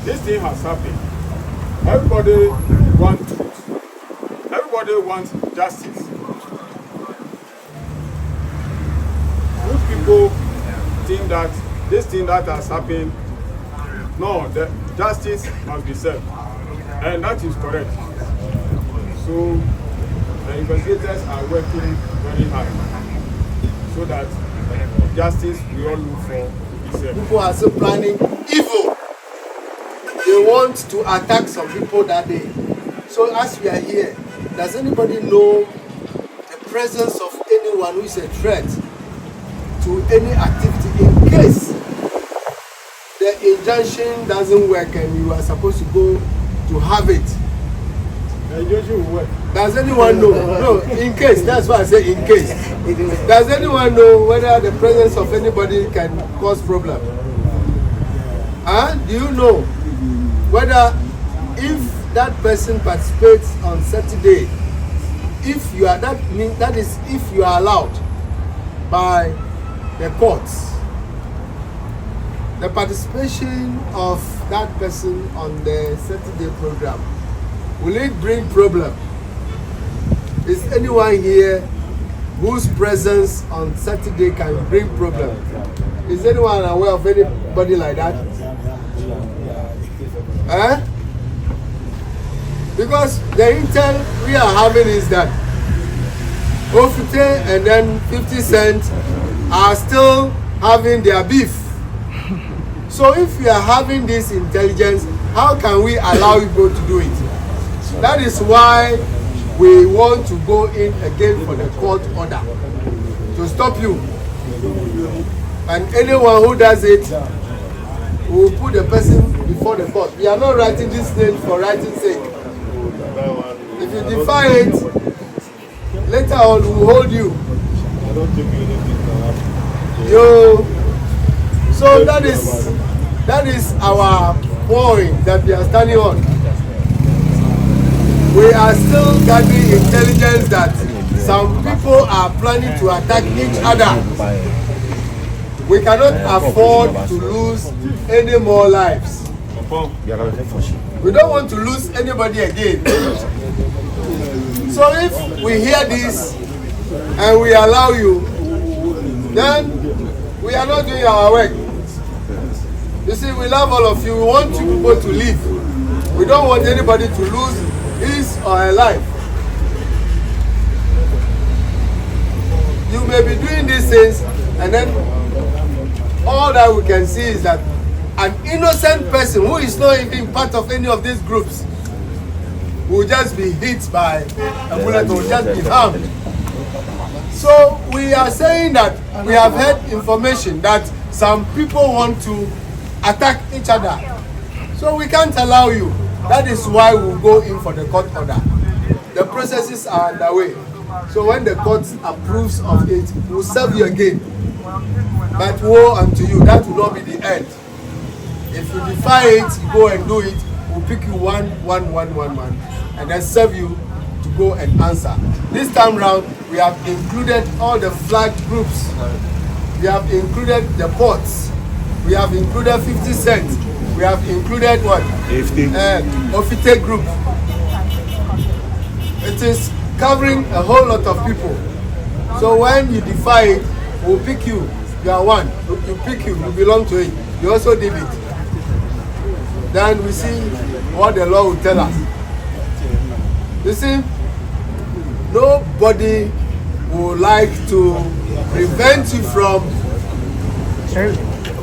this thing has happened. Everybody wants truth. Everybody wants justice. Good people think that this thing that has happened, no, the justice must be served. And that is correct. So the investigators are working very hard so that justice we all look for is served. People are still planning evil. They want to attack some people that day. So as we are here, does anybody know the presence of anyone who is a threat to any activity in case the injunction doesn't work and you are supposed to go to have it? The injunction will work. Does anyone know? No, in case. That's why I say in case. Does anyone know whether the presence of anybody can cause problem? Do you know whether if that person participates on Saturday, if you are that is if you are allowed by the courts, the participation of that person on the Saturday program, will it bring problem? Is anyone here whose presence on Saturday can bring problem? Is anyone aware of anybody like that? Because the intel we are having is that Ofite and then 50 Cent are still having their beef. So if we are having this intelligence, how can we allow people to do it? That is why we want to go in again for the court order to stop you. And anyone who does it, we will put the person before the court. We are not writing this name for writing's sake. If you defy it, later on we will hold you. So that is our point that we are standing on. We are still gathering intelligence that some people are planning to attack each other. We cannot afford to lose any more lives. We don't want to lose anybody again. So if we hear this and we allow you, then we are not doing our work. You see, we love all of you. We want you people to live. We don't want anybody to lose his or her life. You may be doing these things, and then all that we can see is that an innocent person who is not even part of any of these groups will just be hit by a bullet or just be harmed. So we are saying that we have heard information that some people want to attack each other. So we can't allow you. That is why we'll go in for the court order. The processes are underway. So when the court approves of it, we'll serve you again. But woe unto you, that will not be the end. If you defy it, you go and do it, we'll pick you one, and then serve you to go and answer. This time round, we have included all the flag groups. We have included the ports. We have included 50 Cent. We have included what? Ofite group. It is covering a whole lot of people. So when you defy it, we'll pick you. You are one. You pick you. You belong to it. You also did it. Then we see what the law will tell us. You see, nobody would like to prevent you from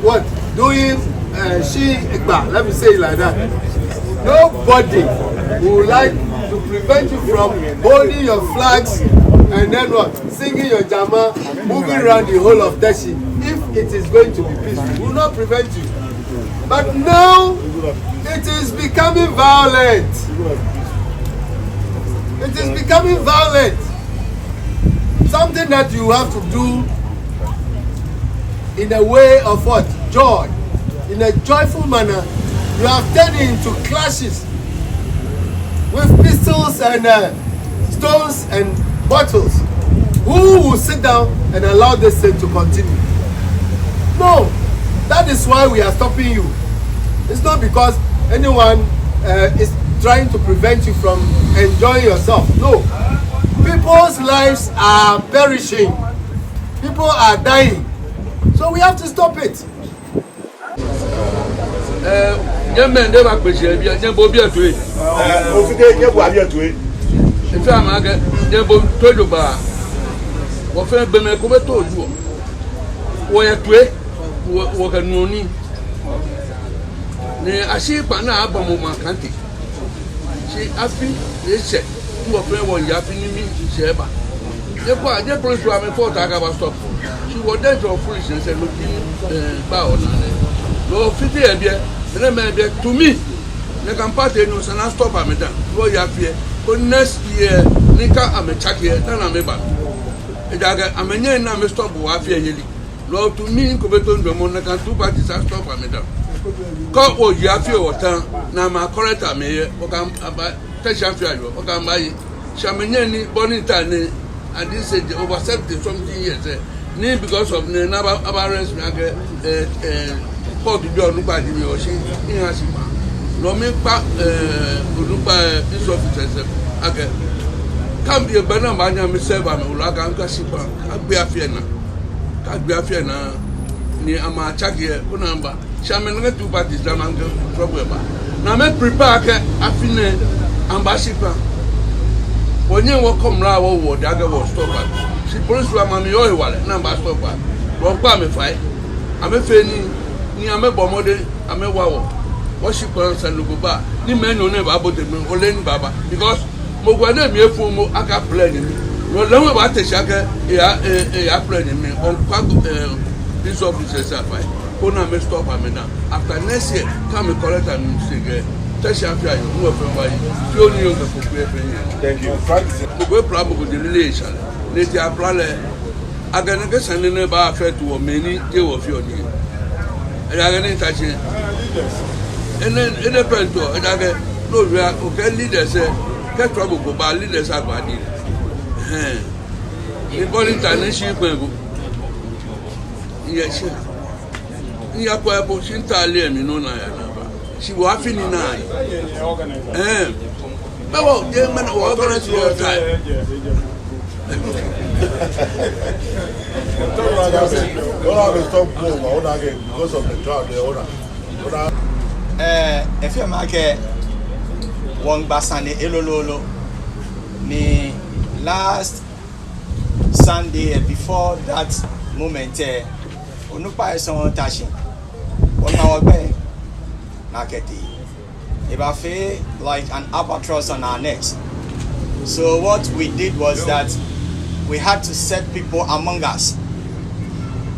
what? Doing Teshie Kpáshiloi. Let me say it like that. Nobody would like to prevent you from holding your flags and then what? Singing your jama, moving around the whole of Teshie. If it is going to be peaceful, we will not prevent you. But now it is becoming violent. It is becoming violent. Something that you have to do in a way of what? Joy. In a joyful manner. You have turned into clashes with pistols and stones and bottles. Who will sit down and allow this thing to continue? No. That is why we are stopping you. It's not because anyone is trying to prevent you from enjoying yourself. No. People's lives are perishing. People are dying. So we have to stop it. ne ashipa na abamu makanti she afi leche tu ofe won ya fi ni mi sheba je ko aje police wa me for ta ga ba stop she was there to police and say look ba ona ne no fiti e bia na me bia to me ne kan party no sana stop am da lo ya fi ko next year ni ka am check here na me ba e da ga amenye na me stop wa fi yeli lo to me ko beto ndo mo na kan two parties stop am da ko o ya fi o tan na ma correct am here o kan aba Teshie Kpáshiloi o kan ba yi shamenye ni bonita ni and this is over 70 something years ni because of ni na abarrest me age court do onupa di mi o se ni asipa lo mi pa onupa peace officers age kan bi ebe na ma nya mi serve am o la kan ka sipa ka gbe afie na ni ama chage ko namba shamen nga two parties da man go trouble ba na me prepare ke afine ambassador wonye wo komra wo da ga wo stop ba si police wa mami yo e wale na ambassador ba wo pa me fai ame fe ni ame bomode ame wawo wo shi pa sanugo ba ni me no ne ba bote me o le ni baba because mo gwa na mi efu mo aka plan ni no le we ba Teshie ke ya plan ni me on kwa this officer say fai ko na me stop am na after next year come collect am say Teshie Kpáshiloi no fe wa yi ti o ni o ko ku e fe ni. Thank you. Mo go plan mo go de relation le ti apply le agane ke san ne ba affect wo meni te wo fi oni e da gane ta che ene pento e da ge no ria o ke leaders ke trouble go ba leaders agbadi ni body international pe go iye che iya ko e bo shin ta le mi no na ya na ba she wa fi ni na well, they man organize your time. Because of the crowd, if you make one basane elololo ni last Sunday before that moment onupa son tashi on our way naketi Ibafe like an albatross on our necks. So what we did was that we had to set people among us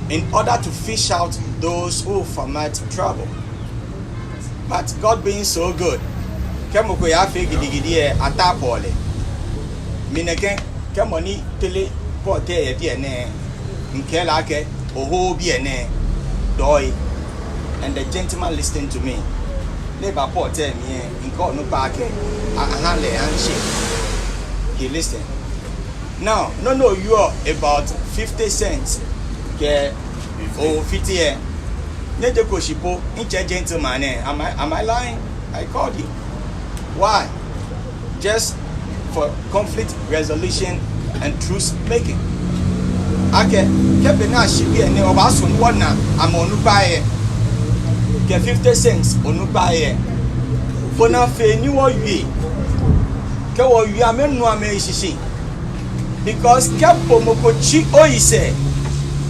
in order to fish out those who foment trouble. But God being so good, kemoko ya fe gidigidi e atapole. Mineke kemoni tele pote e bi ene nkela ke oho bi ene doi. And the gentleman listened to me. Never port me in call no back he listened. Now, no, you are about 50 cents. Okay, oh 50 year. Neje koshipo, inche gentleman. Am I lying? I called you. Why? Just for conflict resolution and truce making. Okay, kebena shibi ene obasun wana amonupaye. Ke 50 cents onupaye fona fe ni wo wi ke wo wi amenu amehihisi because ke pomoko chi oise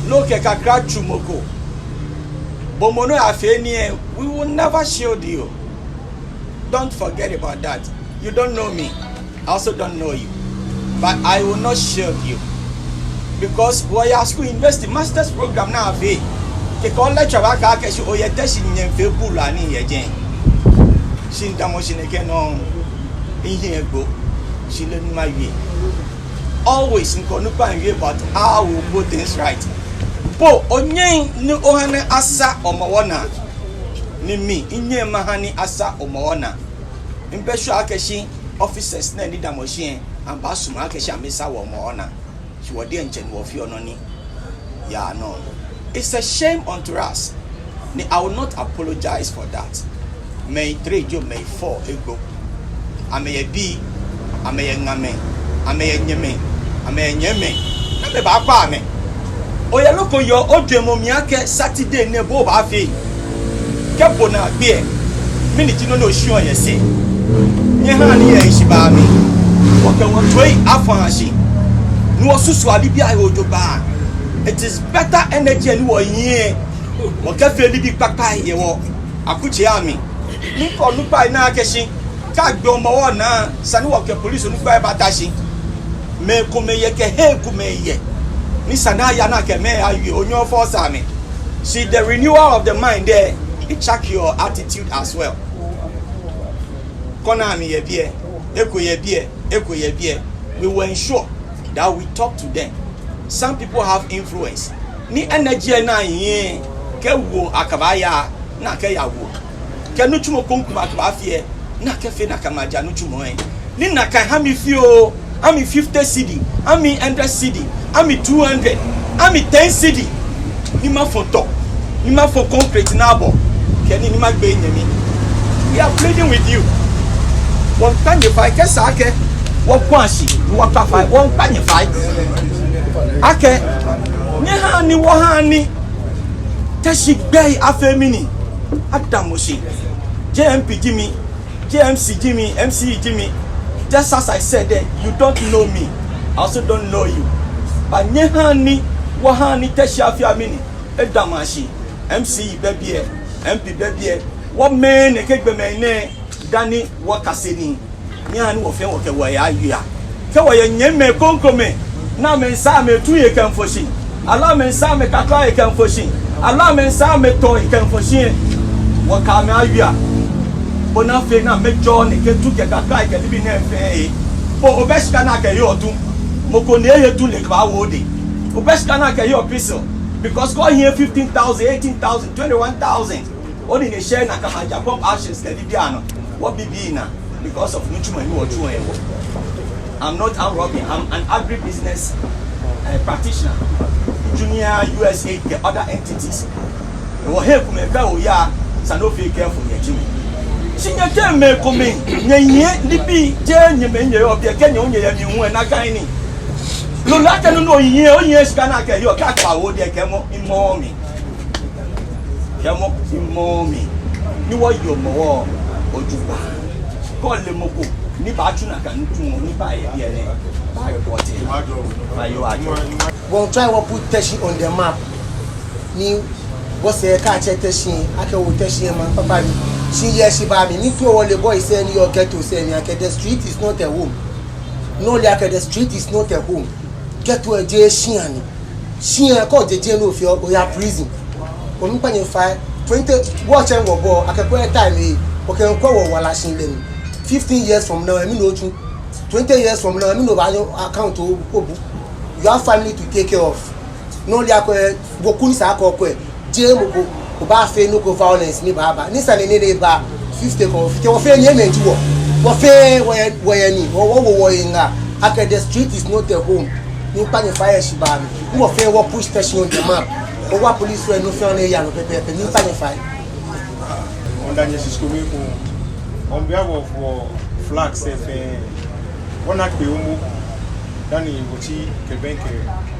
no ke kakra chumoko bomono afe ni we will never shield you. Don't forget about that. You don't know me, I also don't know you, but I will not shield you because we are school university masters program now afe ke ko lecture ba ka ke o ye Teshie nyemfe bulu ani ye gen shin damo shin ke no ihe ego shin le ma wie always nko no pan wie but how we put things right po onyen ni ohane asa omawona ni mi inye mahani asa omawona impeshu akeshi officers na ni damo shin ambasuma akeshi amesa wo omawona shi wode enchen wo fi ononi ya no. It's a shame unto us. I will not apologize for that. may 3 jo may 4 ego ameye bi ameye ngame ameye nyeme ameye nyeme na me ba kwa ame oya loko yo odwemo miake Saturday ne bo ba fe kebo na gbe minute no hio yese nye ha ni ye shiba mi woke won toy afanshi ni wo susu ade bia e ojo ba it is better energy ni wo yin woke fe ni bi papa ye wo akuche ami ni ko nu pa na akeshi ka gbe omo wo na sani woke police nu pa e batashi me ko me ye ke he ku me ye ni sana ya na ke me ayi onyo force ami see the renewal of the mind there it check your attitude as well kona mi ye bie ekoye bie we will ensure that we talk to them. Some people have influence ni energy na yin ke wo akabaya na ke yawo ke no tumo konkum akaba fie na ke fe na kamaja no tumo ni na kan ha mi fio ami 50 cedi ami 100 cedi ami 200 ami 10 cedi ni ma photo ni ma for concrete na abo ke ni ma gbe nyami we are pleading with you one time if I can say one quanshi one papa one time if I ake ni wo hani Teshie Kpáshiloi afemini adamoshi JMP Jimmy JMC Jimmy MC Jimmy just as I said that you don't know me I also don't know you but nyehani wo hani Teshie afemini edamashi MC bebie MP bebie wo men ekegbe men dani wo kaseni nyehani wo fe wo ke wo ya yua ke wo ye nyeme konkome na me nsa me tu ye kan foshi ala me nsa me kakra ye kan foshi ala me nsa me to ye kan foshi wo ka me awia bona fe na me jo ne ke tu ke kakra ye ke bi na fe bo obeshika na ke yo tu moko ne ye tu le ba wo de obeshika na ke yo piso because go here 15,000 18,000 21,000 only ne share na kama Japan actions ke bi ano wo bibi na because of nuchuma ni wo tu en wo I'm not armed robbery. I'm an agribusiness practitioner. Junior USA, the other entities. We help me go ya. Sanofi careful ya Jimmy. Sinya tell me come. Nye libi je nye me nye obi Kenya onye ya mi hu na kan ni. Lo la kan no yin onye ska na ka yo ka kwa wo de kemo imo mi. Kemo imo mi. Ni wo yo mo wo ojuba. Ko le moko. Ni ba tuna kan tun ni ba ye ne ba report ba yo ajo won try to put Teshie on the map ni wo se ka che Teshie ake wo Teshie man papa mi she ye she ba mi ni to wo le boy say ni your ghetto say ni ake the street is not a home no le ake the street is not a home ghetto e je shian ni shian ko je no fi o ya prison o mi pa ni 20 watch and go bo ake ko time e o ke ko wo wala shin le ni 15 years from now, I mean, 20 years from now, I mean, account to you have family to take care of. No, they are going to jail, go fe no violence, ni baba. Ni sa ni 50 ko 50. Wo fe nyeme njuo. Wo fe we ni. Wo inga. Ake the street is not a home. Ni pa ni fire shiba mi. Wo fe wo push Teshie on the map. Wo police we no fe on ya no pepe. Ni pa ni fire. Onda nyesi skomi ko on behalf of flags one act be umu dani wochi kebenke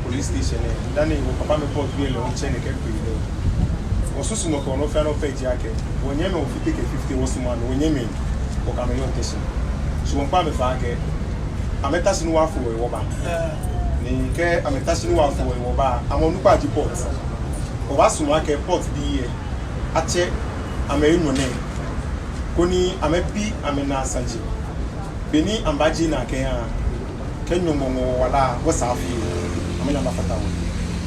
police station dani wo papa me port bi le on chene ke pe le osusu no ko no fa no page yake wonye me ofite ke 50 wosuma no wonye me o ka me yon Teshie so won pa me fa ke ameta sinu wa fo e wo ba ni ke ameta sinu wa fo e wo ba amonu pa di port o ba sunu ake port bi ye ache amenu ne koni amebi amena sanji beni ambaji na kenya kenyumo wala wasafi amenya mafata wo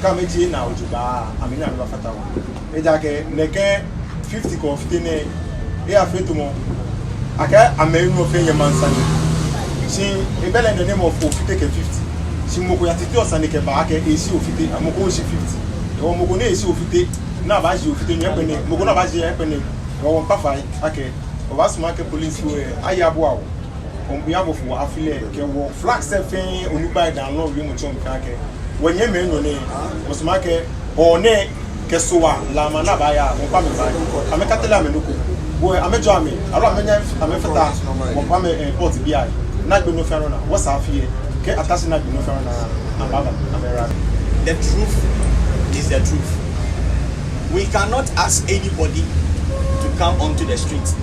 kameji na ojuba amenya mafata wo eja ke neke 50 ko 50 ne e afetumo aka amenu ofenye mansanji si ebele the name of 50 ke 50 si moko ya titi osane ke ba ke esi ofite amoko si 50 e moko ne esi ofite na ba ji ofite ne pene moko na ba ji e pene wo pa fai ake obasuma ke police we ayaboa wo on behalf of afile ke wo flag sefen onuba download we mo chon ka ke wonye me no ne obasuma ke one ke sowa la mana ba ya mo pa me ba ameka tele amenoko Boy, I'm a jammy. I don't know if I'm a feta. I'm a port BI. Not be no fair on. What's our fear? Get attaching not be no fair on. The truth is the truth. We cannot ask anybody to come onto the street.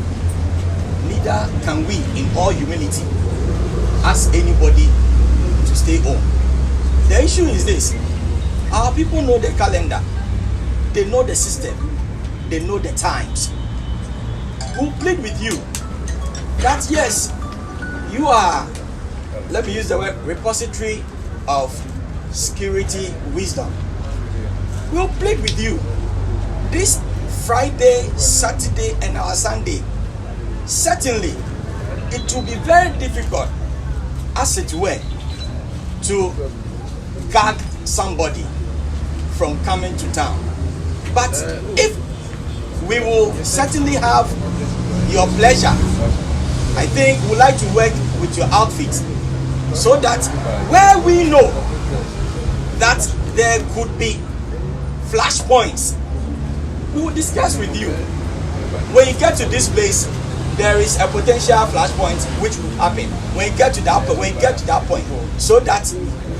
Neither can we, in all humility, ask anybody to stay home. The issue is this. Our people know the calendar. They know the system. They know the times. We'll plead with you that yes, you are, let me use the word, repository of security wisdom. We'll plead with you this Friday, Saturday, and our Sunday. Certainly, it will be very difficult, as it were, to gag somebody from coming to town. But if we will certainly have your pleasure, I think we'd like to work with your outfit so that where we know that there could be flashpoints, we will discuss with you. When you get to this place, there is a potential flashpoint which will happen. When you get to that point, so that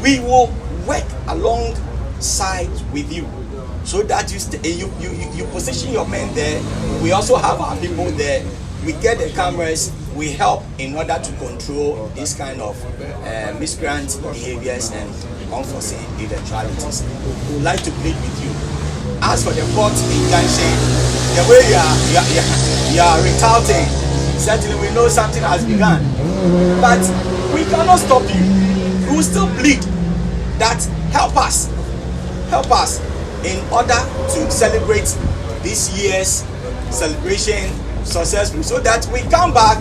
we will work alongside with you, so that you position your men there. We also have our people there. We get the cameras. We help in order to control this kind of miscreant behaviors and unforeseen eventualities. We would like to plead with you. As for the court injunction, the way you are retouting, certainly we know something has begun, but we cannot stop you. We will still plead that help us in order to celebrate this year's celebration successfully, so that we come back,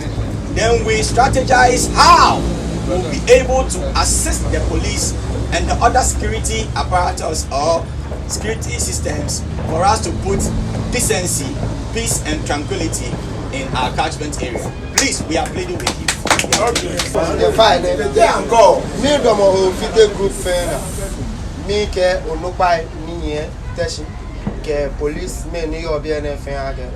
then we strategize how we'll be able to assist the police and the other security apparatus or security systems for us to put decency, peace and tranquility in our catchment area. Please, we are pleading with you. Okay. The fine. Go. Me do mo fit group fan. Me ke onupai ni Teshie ke police me ni obi en fan age.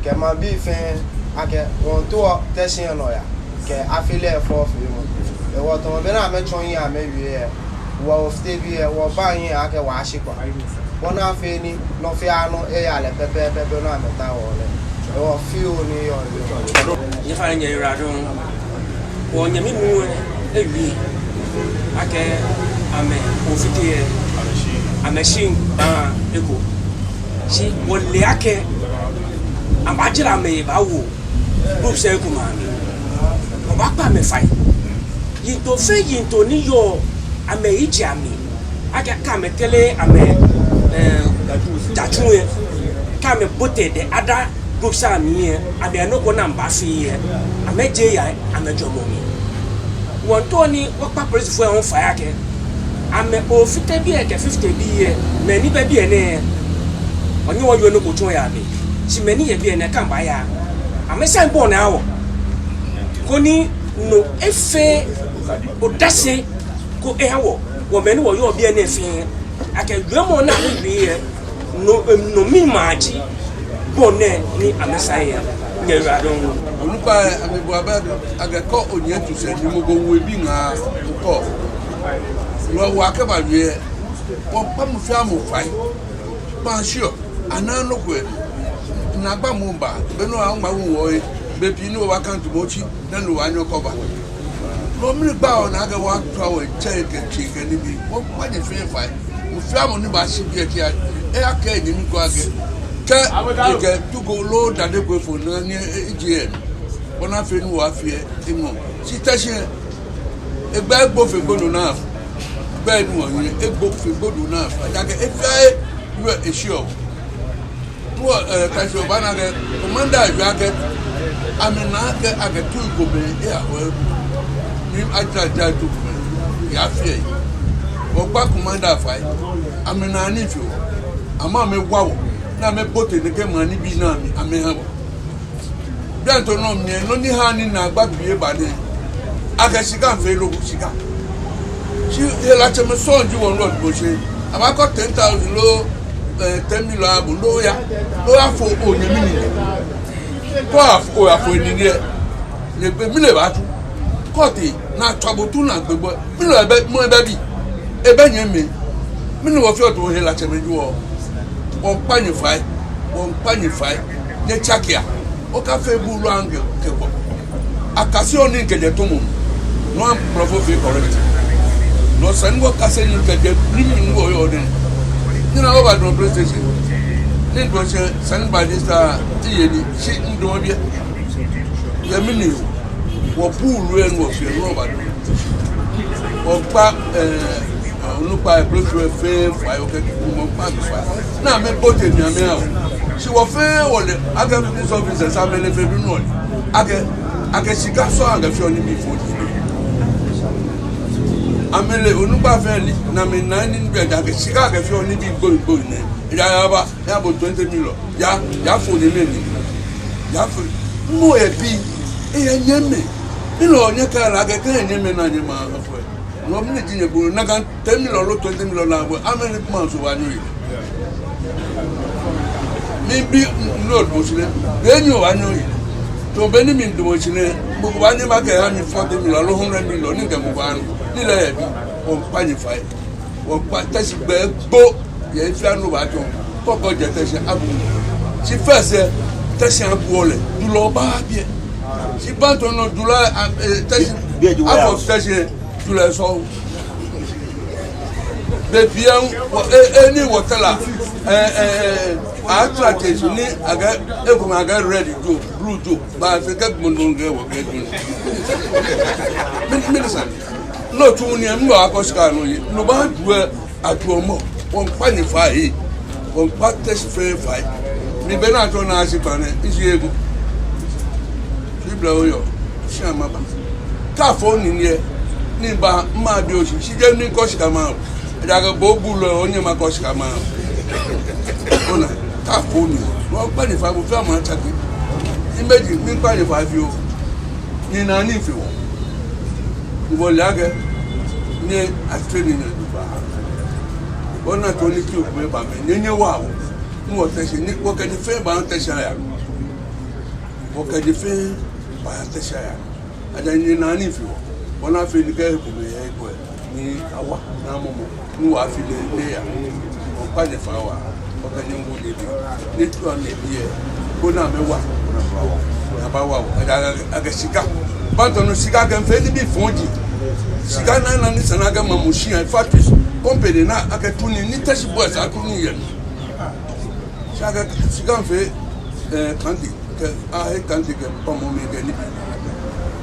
Ke ma bi fan age won to Teshie no ya. Ke afile for mo. E wo to be na me chon yi amewie e. Wo fte bi e wo ba yin age wa shikwa. Wona fe ni no fe anu e ya le pepe no ameta wo le. Oh, feel ni yo. If I knew Radon, or Yamimu, I'm a machine, ego. She will leake a bachelor may bow, group circumami. Obapa may fight. You to say into New York, I may eat yammy. I can come and tell you, I may come and put the other. Groups are me, and they are not going to pass here. I met J. I'm a job on me. One Tony, what purpose for on fire? I'm a 50 beer, 50 beer, many baby and air. On you are no good to me. She many a beer and I come by her. I'm a son born now. Connie, no, if fair, or Teshie, go air, woman, or you'll be anything. I can go on now, beer, no, me, Margie. Bonnet ni amesaya nyeradon onupa amebuaba agako onye tu se ni mo go we bi nga ko wo wa ka ba wie wo pa mu fi amu fai pa sure anan no kwe na gba mu ba be no an ma wo e be pi ni wa kan tu mochi na no wa nyo ko ba no mi gba o na ga wa twa wo che ke ni bi wo pa ni fi fai mu fi amu ni ba si bi e aka ni mi ko age ke to go load that they go for no EGN bona fe nu wa fie imo si Teshie e gba gbo fe gbodo na be nu won e gbo fe gbodo na ja ke e fie you e sure to Teshie ba na ke commander you ake amena ke ake tu go be e awo ni ajaja to ya fie o gba commander fai amena ni fi ama me gwawo na me bote de ke mani bi na mi ame ha bianto no mi no ni ha ni na agba bie ba de aga sika fe lo sika si e la che me so ju won road bo se aba ko 10,000 lo 10 million abu lo ya fo onye mi ni ko afo ni ne le pe mi le ba tu koti na twabotu na gbegbo mi lo ebe mo ebe bi ebe yen mi ni wo fi oto he la chemeju o won panify ne chakia o ka fe bu lu ange kebo akasi oni nkeje to mu no am provoke correct no san wo kase ni nkeje bring wo yo den ni na over the PlayStation ni do se san ba this ti ye ni shi ndo bia ya mini wo pool en wo fi no ba wo pa olupa PlayStation fe fa yo ke mo pa fa na me bote ni ame awo si wo fe wo le aga police officer sa me le fe bi no aga sika so aga fi oni bi fo amele onupa fe li na me 9 bi aga sika aga fi oni bi gbo ni ya ba ya bo 20 million ya fo ni me ni ya fo mo e bi e nyeme ilo onye ka la aga ka nyeme na nyema afo no me jinye bo na kan 10 million lo 20 million na bo amele man so wa ni mi bi no bo sile enyo wa ni to beni mi ndo chine bugu bani ma ke ha mi 40 million lo 100 million ni ngam gba anu ni le bi o panify o pa tesi gbe gbo ye fi anu ba jo to ko je tesi abu si fese tesi abu ole du lo ba bi si ba to no du la tesi abu tesi du la so de bien any wotela attract ni aga ekuma aga ready to blue to ba se ka gbonge wo ke dun mi san no tu ni am ba ko ska no yi no ba du atu omo won pa ni fa yi won pa test fe fa mi be na to na asi pa ne isi egu si bla oyo si ama ba ka fo ni ni ba ma bi o si je ni ko ska ma daga bo bu lo onye ma ko ska ma ona ka fo ni no pa ni fa mo fa ma ta ki imeji mi pa ni fa fi o ni na ni fi wo wo lage ni atreni ni ba ona to ni ki o pe ba me nyenye wa wo mo te se ni wo ke di fe ba te se ya wo ke di fe ba te se ya ada ni na ni fi wo ona fe ni ke ko me e ko ni awa na mo ni wa fi le ya o pa ni fa wa o ke ni ngo de ni tu an le bi e ko na me wa na ba wa aga sika banto no sika kan fe ni bi fonji sika na ni sanaga mamushi en factories company na aka tuni ni Teshie boys akuni yen sika fe kanti ke kanti ke pomo me ke ni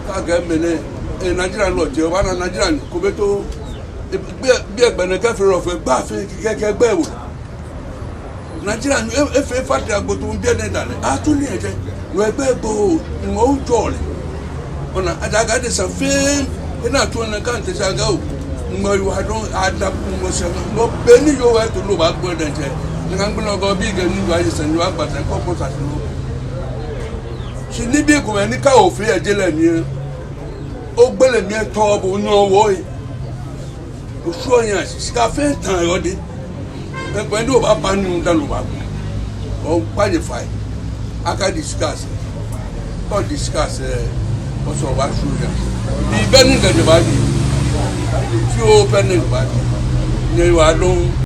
ka ga mene Nigeria lo je wa na Nigeria ko beto bi egbene ka fe ro fe gba fe keke gbe wo Nigeria e fe factory agboto bi ene dale atuni eje wo egbe gbo mo o jole ona adaga de sa fe ina to na kan te saga o mo yu adon ada mo se no be ni yo wa to lo ba gbo den je ni kan gbo go bi ge ni wa je san wa gba ko ko sa lo si ni bi ko ni ka o fe eje le mi o gbele mi to bo nu owo yi o so yan si ka fe tan yo de e pe ndo ba pa ni da lo ba o pa je fai aka discuss also wa suya bi beni ga de ba di ti o pe ni ba ni wa lo